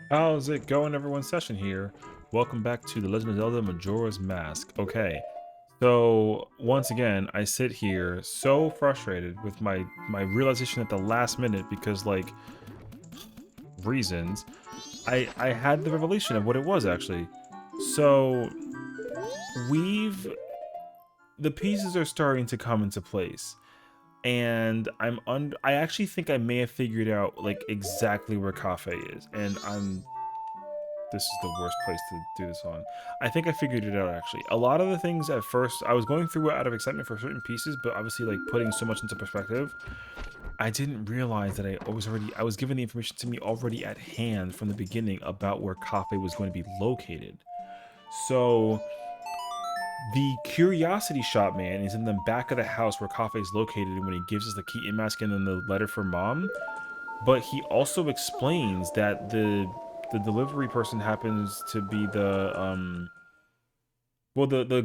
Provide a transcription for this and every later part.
How's it going, everyone? Session here. Welcome back to the Legend of Zelda Majora's Mask. Okay, so once again, I sit here so frustrated with my realization at the last minute because, like, reasons. I had the revelation of what it was actually. So we've the pieces are starting to come into place, and I actually think I may have figured out like exactly where Cafe is, and this is the worst place to do this on. I think I figured it out actually. A lot of the things at first I was going through out of excitement for certain pieces, but obviously like putting so much into perspective, I didn't realize that I was given the information to me already at hand from the beginning about where Cafe was going to be located. So the curiosity shop man is in the back of the house where Cafe is located when he gives us the key in mask and then the letter for mom. But he also explains that the delivery person happens to be the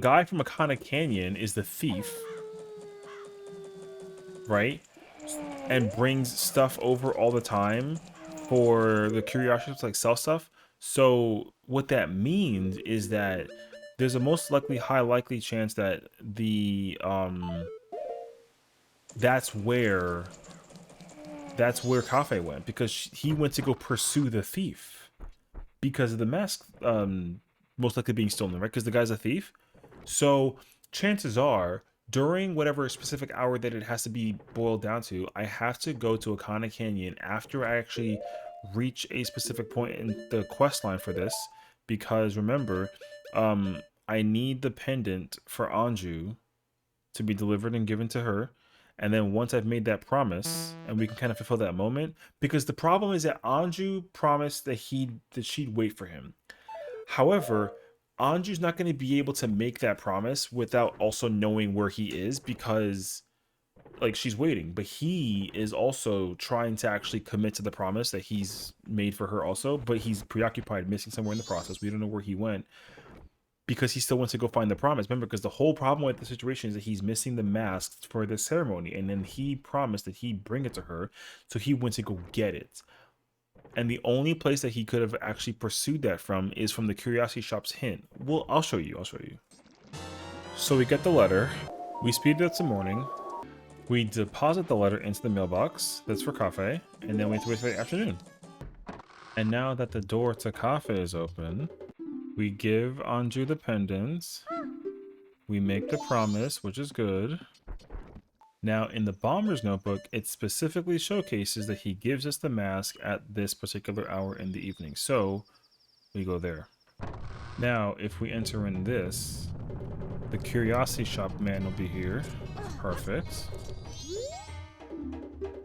guy from Akana Canyon is the thief, right? And brings stuff over all the time for the curiosities like sell stuff. So what that means is that there's a most likely high likely chance that the that's where that's where Cafe went because he went to go pursue the thief because of the mask most likely being stolen, right? Because the guy's a thief. So chances are, during whatever specific hour that it has to be boiled down to, I have to go to Akana Canyon after I actually reach a specific point in the quest line for this. Because remember, I need the pendant for Anju to be delivered and given to her. And then once I've made that promise, and we can kind of fulfill that moment, because the problem is that Anju promised that she'd wait for him. However, Anju's not going to be able to make that promise without also knowing where he is because like she's waiting, but he is also trying to actually commit to the promise that he's made for her also, but he's preoccupied missing somewhere in the process. We don't know where he went because he still wants to go find the promise. Remember, because the whole problem with the situation is that he's missing the masks for the ceremony, and then he promised that he'd bring it to her, so he went to go get it. And the only place that he could have actually pursued that from is from the curiosity shop's hint. Well, I'll show you. I'll show you. So we get the letter. We speed it up some morning. We deposit the letter into the mailbox. That's for Cafe. And then we have to wait for the afternoon. And now that the door to Cafe is open, we give Anju the pendants. We make the promise, which is good. Now, in the Bomber's Notebook, it specifically showcases that he gives us the mask at this particular hour in the evening. So, we go there. Now, if we enter in this, the Curiosity Shop man will be here. Perfect.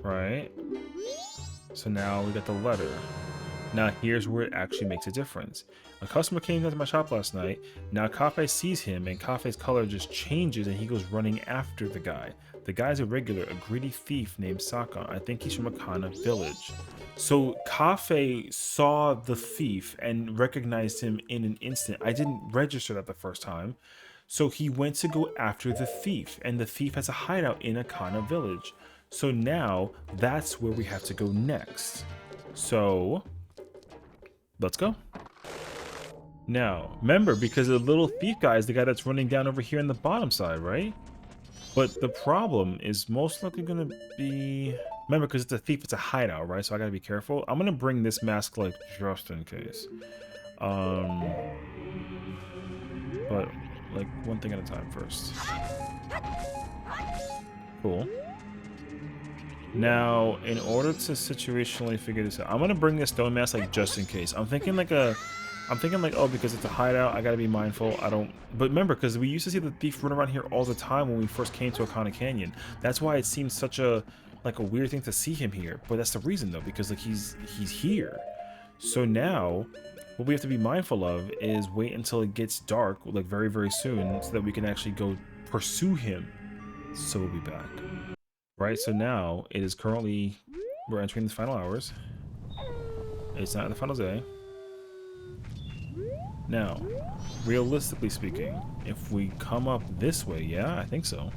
Right. So now we got the letter. Now here's where it actually makes a difference. A customer came into my shop last night. Now Cafe sees him and Cafe's color just changes and he goes running after the guy. The guy's a regular, a greedy thief named Saka. I think he's from Akana village. So Cafe saw the thief and recognized him in an instant. I didn't register that the first time. So he went to go after the thief, and the thief has a hideout in Akana village. So now that's where we have to go next. So let's go. Now, remember, because the little thief guy is the guy that's running down over here on the bottom side, right? But the problem is most likely going to be... Remember, because it's a thief, it's a hideout, right? So I got to be careful. I'm going to bring this mask, like, just in case. But, like, one thing at a time first. Cool. Now, in order to situationally figure this out, I'm going to bring this stone mask, like, just in case. I'm thinking like, oh, because it's a hideout, I gotta be mindful. But remember, because we used to see the thief run around here all the time when we first came to Akana Canyon. That's why it seems such a weird thing to see him here. But that's the reason though, because like he's here. So now, what we have to be mindful of is wait until it gets dark, like very, very soon, so that we can actually go pursue him. So we'll be back. Right, so now it is currently, we're entering the final hours. It's not the final day. Now, realistically speaking, if we come up this way, yeah, I think so.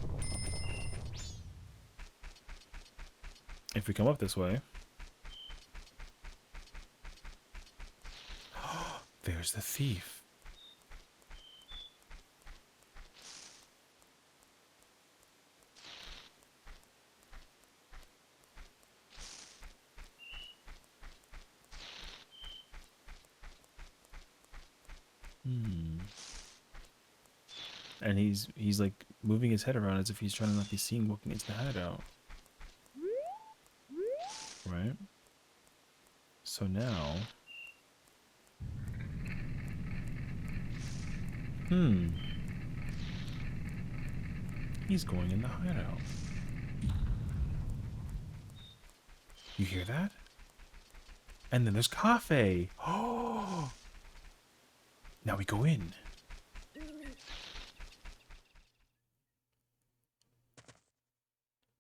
If we come up this way, There's the thief. And he's like moving his head around as if he's trying to not be seen walking into the hideout. Right? So now... He's going in the hideout. You hear that? And then there's Cafe. Oh! Now we go in.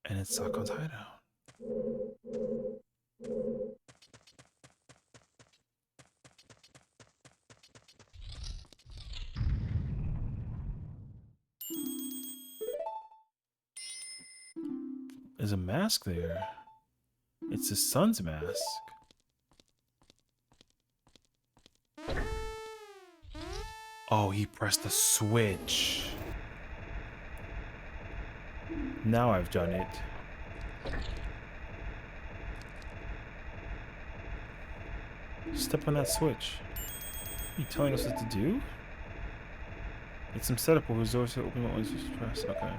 And it's Sakon's hideout. There's a mask there. It's his son's mask. Oh, he pressed the switch. Now I've done it. Step on that switch. Are you telling us what to do? It's some setup where his doors are open always just press. Okay.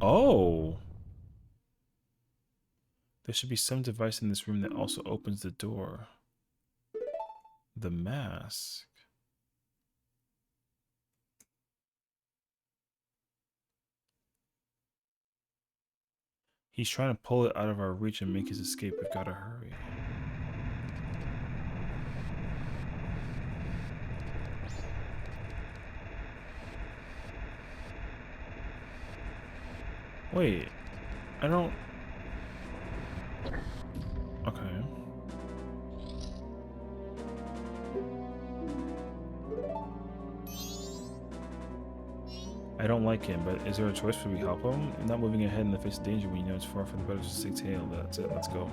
Oh. There should be some device in this room that also opens the door. The mask. He's trying to pull it out of our reach and make his escape. We've got to hurry. Wait. I don't... Okay. I don't like him, but is there a choice for we help him? I'm not moving ahead in the face of danger when you know it's far from the better to say tail. That's it, let's go.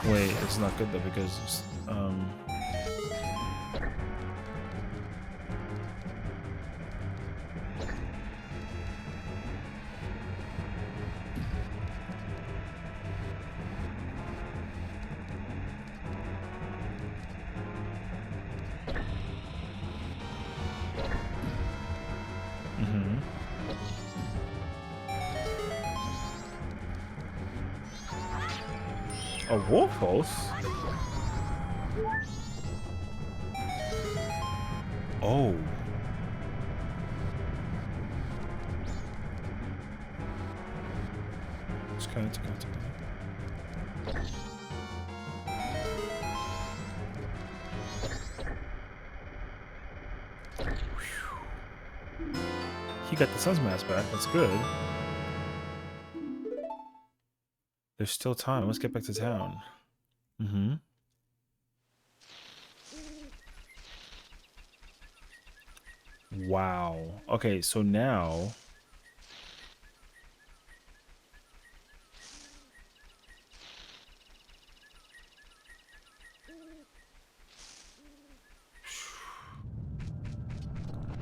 Wait, it's not good though because a wolf host? Oh. Just kind of He got the sun's mask back. That's good. There's still time. Let's get back to town. Wow. Okay, so now...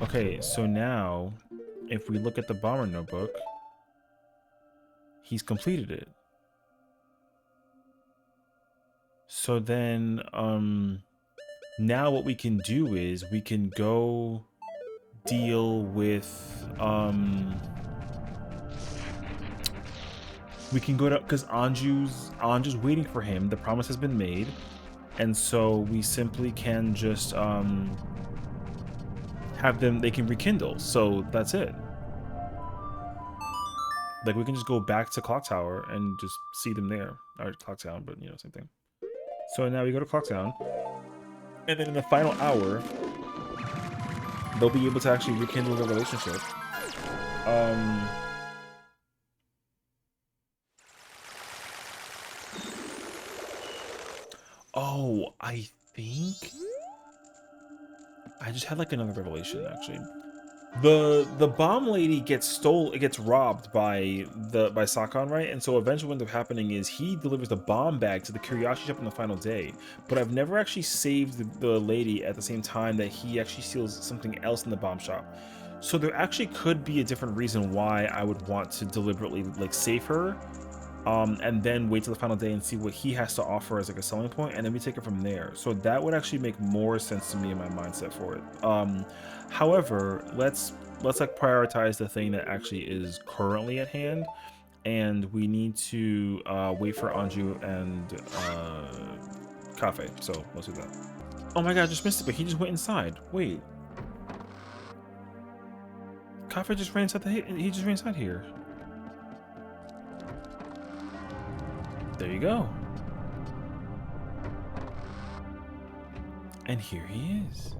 Okay, so now, if we look at the bomber notebook, he's completed it. So then, now what we can do is we can go deal with, we can go to, because Anju's waiting for him. The promise has been made. And so we simply can just, have them, they can rekindle. So that's it. Like, we can just go back to Clock Tower and just see them there. Or Clock Town, but, you know, same thing. So now we go to Clock Town. And then in the final hour, they'll be able to actually rekindle their relationship. Oh, I think I just had like another revelation actually. The bomb lady gets robbed by Sakon, right? And so eventually what ends up happening is he delivers the bomb bag to the curiosity shop on the final day. But I've never actually saved the lady at the same time that he actually steals something else in the bomb shop. So there actually could be a different reason why I would want to deliberately like save her, and then wait till the final day and see what he has to offer as like a selling point, and then we take it from there. So that would actually make more sense to me in my mindset for it. However, let's like prioritize the thing that actually is currently at hand, and we need to wait for Anju and Cafe. So let's do that. Oh my god, I just missed it, but he just went inside. Wait, Cafe just ran inside he just ran inside here. There you go. And here he is.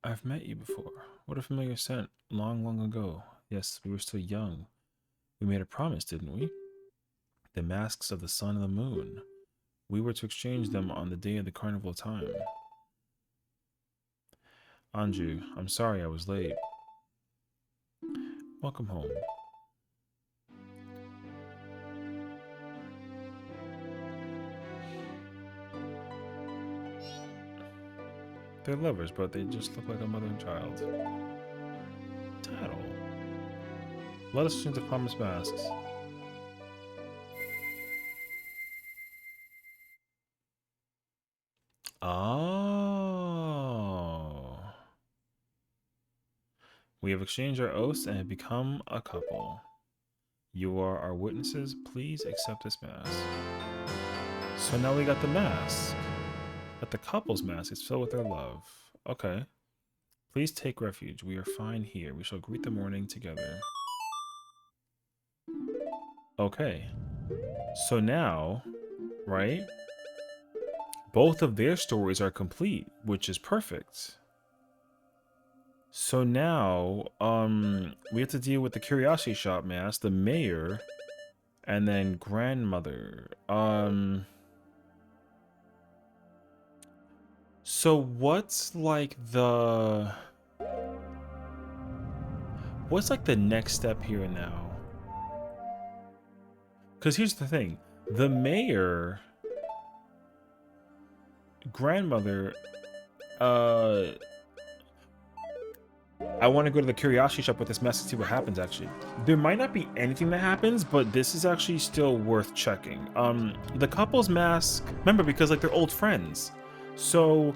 I've met you before. What a familiar scent. Long, long ago. Yes, we were still young. We made a promise, didn't we? The masks of the sun and the moon. We were to exchange them on the day of the carnival time. Anju, I'm sorry I was late. Welcome home. They're lovers, but they just look like a mother and child. Tattle. Let us exchange the promised masks. Oh. We have exchanged our oaths and have become a couple. You are our witnesses. Please accept this mask. So now we got the mask. But the couple's mask is filled with their love. Okay. Please take refuge. We are fine here. We shall greet the morning together. Okay. So now, right? Both of their stories are complete, which is perfect. So now, we have to deal with the Curiosity Shop mask, the mayor, and then grandmother. So what's like the next step here and now? Because here's the thing. The mayor, grandmother, I want to go to the curiosity shop with this mess and see what happens, actually. There might not be anything that happens, but this is actually still worth checking. The couple's mask, remember, because like they're old friends. So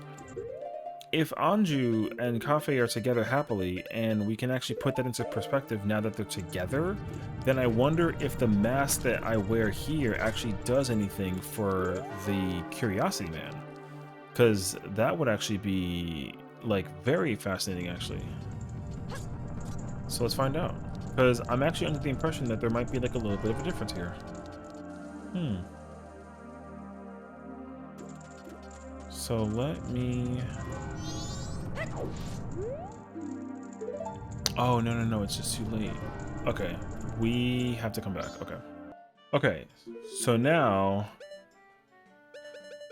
if Anju and Cafe are together happily, and we can actually put that into perspective now that they're together, then I wonder if the mask that I wear here actually does anything for the Curiosity Man. Because that would actually be, like, very fascinating, actually. So let's find out. Because I'm actually under the impression that there might be, like, a little bit of a difference here. So let me... Oh, no, it's just too late. Okay, we have to come back. Okay, so now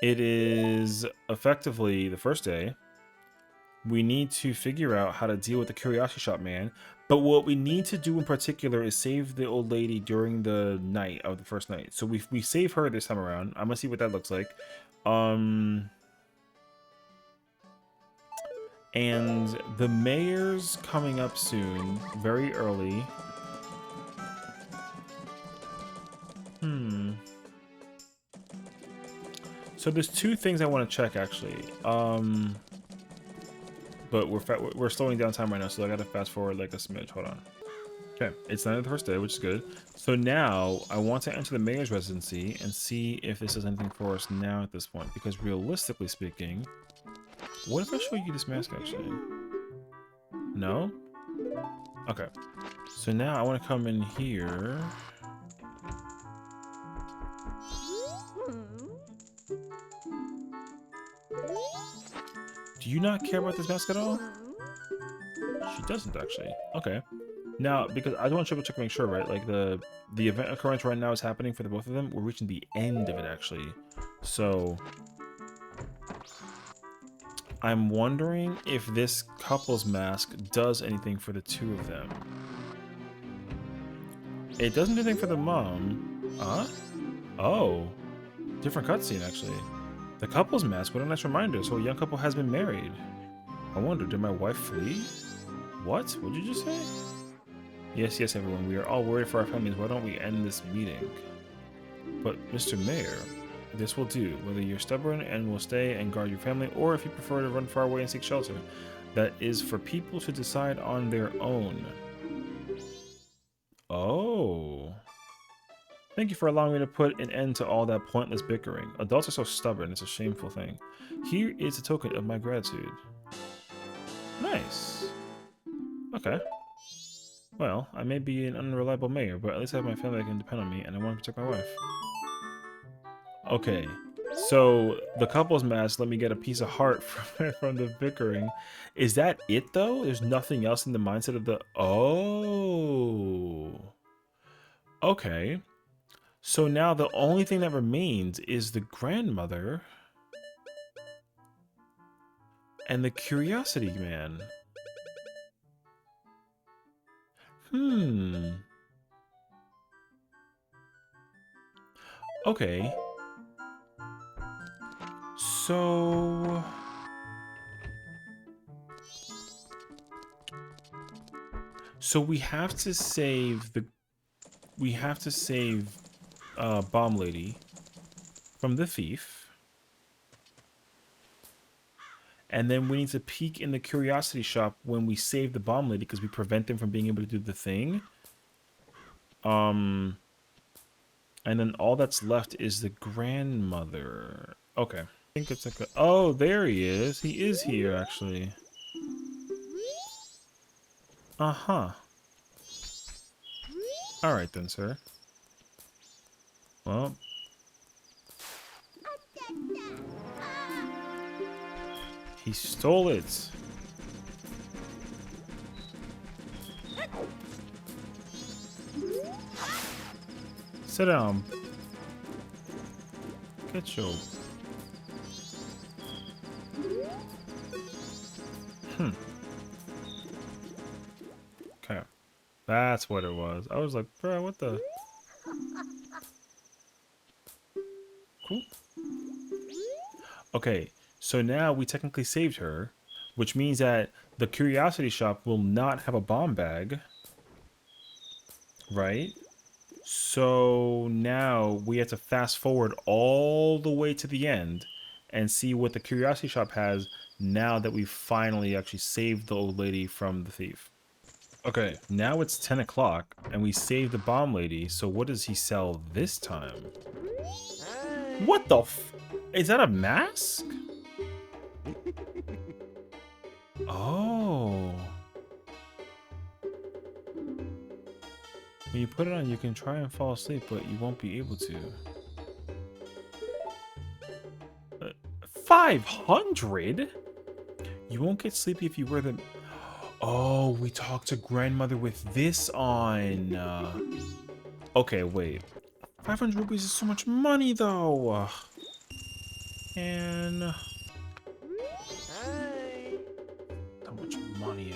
it is effectively the first day. We need to figure out how to deal with the Curiosity Shop man, but what we need to do in particular is save the old lady during the night of the first night. So we save her this time around. I'm gonna see what that looks like. And the mayor's coming up soon, very early. So there's two things I want to check, actually. But we're slowing down time right now, so I gotta fast forward like a smidge. Hold on. Okay, it's the end of the first day, which is good. So now I want to enter the mayor's residency and see if this does anything for us now at this point. Because realistically speaking, what if I show you this mask actually? No? Okay. So now I want to come in here. Do you not care about this mask at all? She doesn't actually. Okay. Now, because I want to triple check to make sure, right? Like the event occurrence right now is happening for the both of them. We're reaching the end of it actually. So I'm wondering if this couple's mask does anything for the two of them. It doesn't do anything for the mom. Huh? Oh. Different cutscene, actually. The couple's mask, what a nice reminder. So a young couple has been married. I wonder, did my wife flee? What? What did you just say? Yes, yes, everyone. We are all worried for our families. Why don't we end this meeting? But, Mr. Mayor, this will do. Whether you're stubborn and will stay and guard your family, or if you prefer to run far away and seek shelter. That is for people to decide on their own. Oh. Thank you for allowing me to put an end to all that pointless bickering. Adults are so stubborn, it's a shameful thing. Here is a token of my gratitude. Nice. Okay. Well, I may be an unreliable mayor, but at least I have my family that can depend on me, and I want to protect my wife. Okay. So, the couple's mask let me get a piece of heart from the bickering. Is that it, though? There's nothing else in the mindset of the... Oh. Okay. So now the only thing that remains is the grandmother and the curiosity man. Okay. So... we have to save the... We have to save Bomb Lady from the thief. And then we need to peek in the curiosity shop when we save the Bomb Lady because we prevent them from being able to do the thing. And then all that's left is the grandmother. Okay. I think it's like a... Oh, there he is. He is here, actually. Uh-huh. Alright then, sir. Well... He stole it. Sit down. Get your... Okay. That's what it was. I was like, bro, what the... Cool. Okay, so now we technically saved her, which means that the curiosity shop will not have a bomb bag. Right? So now we have to fast forward all the way to the end and see what the curiosity shop has now that we've finally actually saved the old lady from the thief. Okay, now it's 10 o'clock and we saved the bomb lady. So what does he sell this time? What the f... Is that a mask? Oh. When you put it on, you can try and fall asleep, but you won't be able to. 500? You won't get sleepy if you wear the... Oh, we talked to grandmother with this on. Okay, wait. 500 rupees is so much money, though. And... How much money?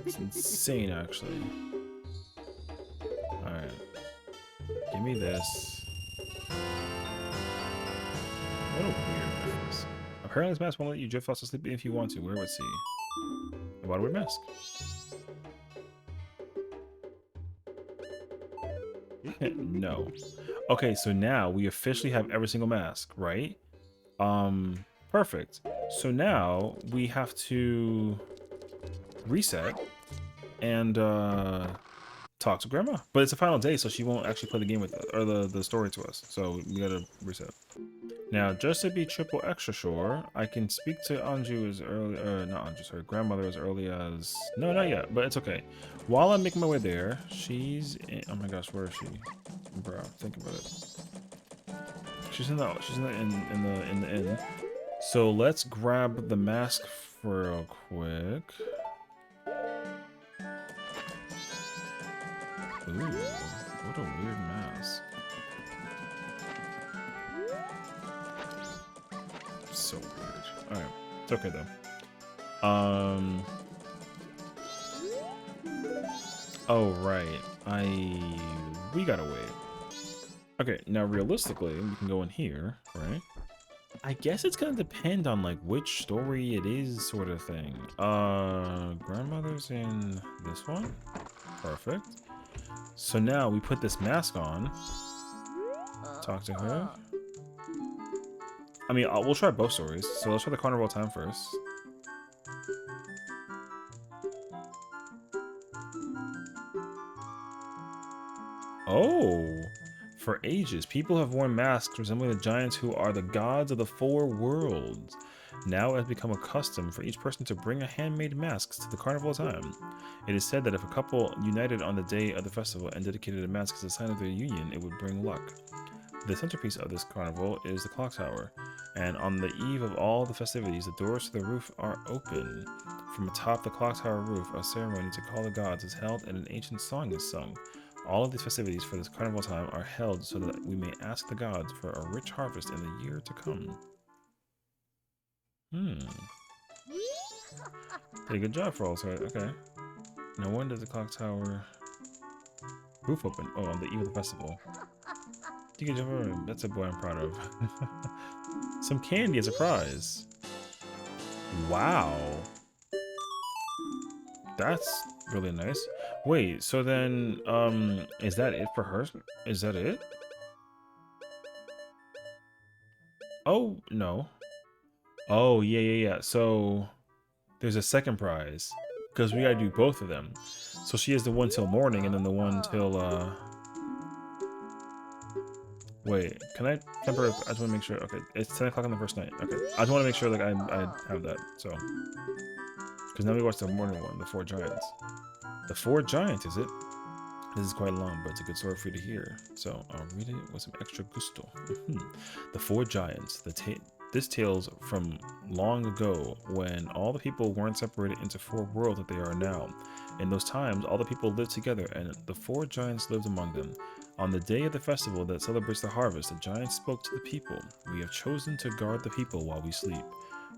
It's insane, actually. Alright. Give me this. What a weird mask. Apparently this mask won't let you drift off to sleep if you want to. Where would see? Why do we wear mask? No. Okay, so now we officially have every single mask, right? Perfect. So now we have to reset and talk to grandma. But it's a final day, so she won't actually play the game with us, or the story to us. So we gotta reset. Now, just to be triple extra sure, I can speak to Anju as early, not Anju, sorry, grandmother as early as, no, not yet, but it's okay. While I'm making my way there, she's in, oh my gosh, where is she? Bro, think about it. She's in the inn. So let's grab the mask real quick. Ooh, what a weird mask. So weird. Alright, it's okay though. Oh right, we gotta wait. Okay, now realistically, we can go in here, right? I guess it's gonna depend on like which story it is, sort of thing. Grandmother's in this one. Perfect. So now we put this mask on. Talk to her. I mean, we'll try both stories. So let's try the carnival time first. Oh, for ages, people have worn masks resembling the giants who are the gods of the four worlds. Now it has become a custom for each person to bring a handmade mask to the carnival time. It is said that if a couple united on the day of the festival and dedicated a mask as a sign of their union, it would bring luck. The centerpiece of this carnival is the clock tower, and on the eve of all the festivities, the doors to the roof are open. From atop the clock tower roof, a ceremony to call the gods is held and an ancient song is sung. All of these festivities for this carnival time are held so that we may ask the gods for a rich harvest in the year to come. Did a good job for all, so okay. No wonder the clock tower roof open. Oh, on the eve of the festival. You can jump. That's a boy I'm proud of. Some candy as a prize. Wow. That's really nice. Wait, so then, is that it for her? Is that it? Oh, no. Oh, yeah. So, there's a second prize. Because we gotta do both of them. So she has the one till morning, and then the one till, wait, can I temper? I just want to make sure. Okay, it's 10 o'clock on the first night. Okay, I just want to make sure like I have that. So, because now we watch the morning one, the Four Giants. The Four Giants, is it? This is quite long, but it's a good story for you to hear. So I'll read it with some extra gusto. The Four Giants. This tales from long ago when all the people weren't separated into four worlds that they are now. In those times, all the people lived together, and the four giants lived among them. On the day of the festival that celebrates the harvest, the giants spoke to the people. We have chosen to guard the people while we sleep.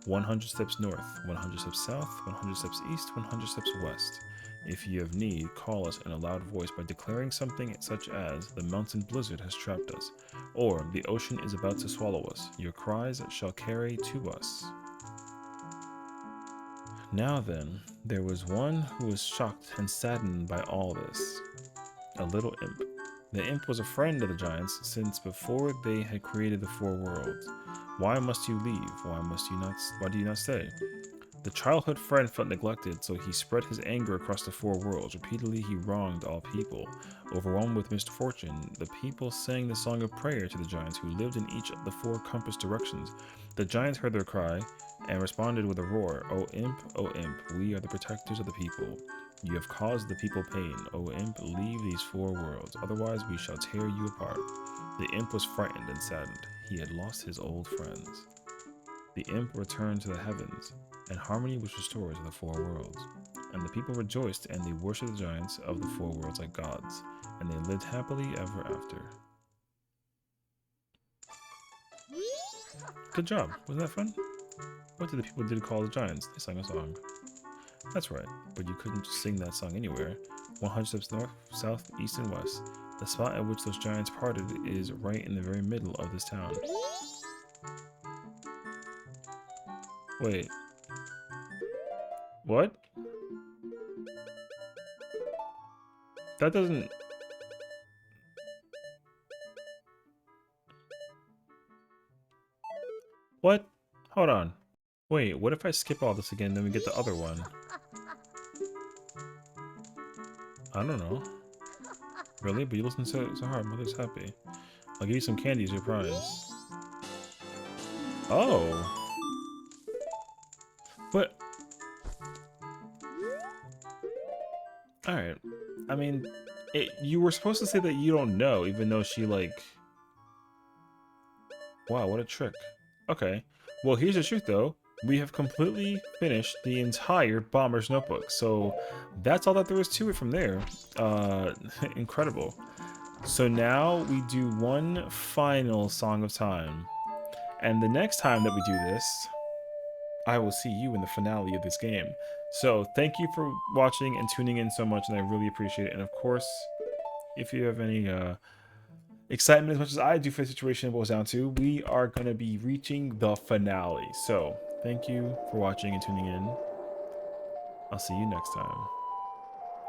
100 steps north, 100 steps south, 100 steps east, 100 steps west. If you have need, call us in a loud voice by declaring something such as, the mountain blizzard has trapped us, or the ocean is about to swallow us. Your cries shall carry to us. Now then, there was one who was shocked and saddened by all this. A little imp. The imp was a friend of the giants since before they had created the four worlds. Why must you leave? Why do you not stay? The childhood friend felt neglected, so he spread his anger across the four worlds. Repeatedly, he wronged all people. Overwhelmed with misfortune, the people sang the song of prayer to the giants who lived in each of the four compass directions. The giants heard their cry and responded with a roar. O imp, we are the protectors of the people. You have caused the people pain. O imp, leave these four worlds, otherwise we shall tear you apart. The imp was frightened and saddened. He had lost his old friends. The imp returned to the heavens, and harmony was restored to the four worlds. And the people rejoiced, and they worshipped the giants of the four worlds like gods, and they lived happily ever after. Good job. Wasn't that fun? What did the people do to call the giants? They sang a song. That's right, but you couldn't just sing that song anywhere. 100 steps north, south, east, and west. The spot at which those giants parted is right in the very middle of this town. Wait. What? That doesn't... What? Hold on. Wait, what if I skip all this again, then we get the other one? I don't know. Really? But you listen so hard. Mother's happy. I'll give you some candy as your prize. Oh. But, alright. I mean, you were supposed to say that you don't know, even though she, like... Wow, what a trick. Okay. Well, here's the truth, though. We have completely finished the entire Bomber's Notebook. So, that's all that there is to it from there. Incredible. So now we do one final Song of Time. And the next time that we do this, I will see you in the finale of this game. So thank you for watching and tuning in so much, and I really appreciate it. And of course, if you have any excitement as much as I do for the situation it boils down to, we are going to be reaching the finale. So thank you for watching and tuning in. I'll see you next time.